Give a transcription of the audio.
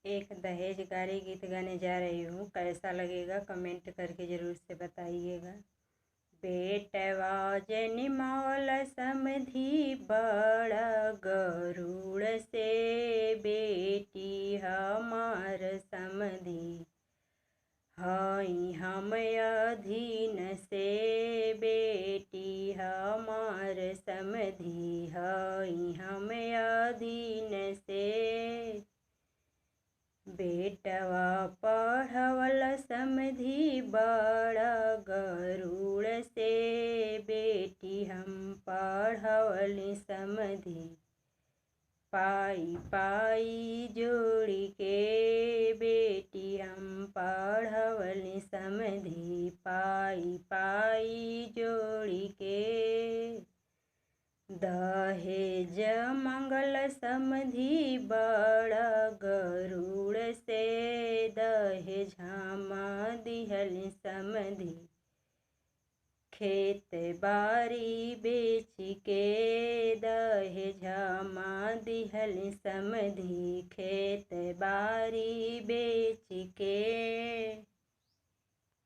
एक दहेज गारी गीत गाने जा रही हूँ। कैसा लगेगा कमेंट करके ज़रूर से बताइएगा। बेटवा जनिमौल समधी बड़ा गरुड़ से, बेटी हमार समधी हई हम अधीन से, बेटी हमार समधी हई हम अधीन से। बेटवा पढ़वल समधी बड़ा गरुड़ से, बेटी हम पढ़वली समधी पाई पाई जोड़ी के, बेटी हम पढ़वली समधी पाई पाई जोड़ी के। दहेज मंगल समधी बड़ा गरुड़ से, दहेज हम दिहली समधी खेत बारी बेच के, दहेज हम दिहली समधी खेत बारी बेच के।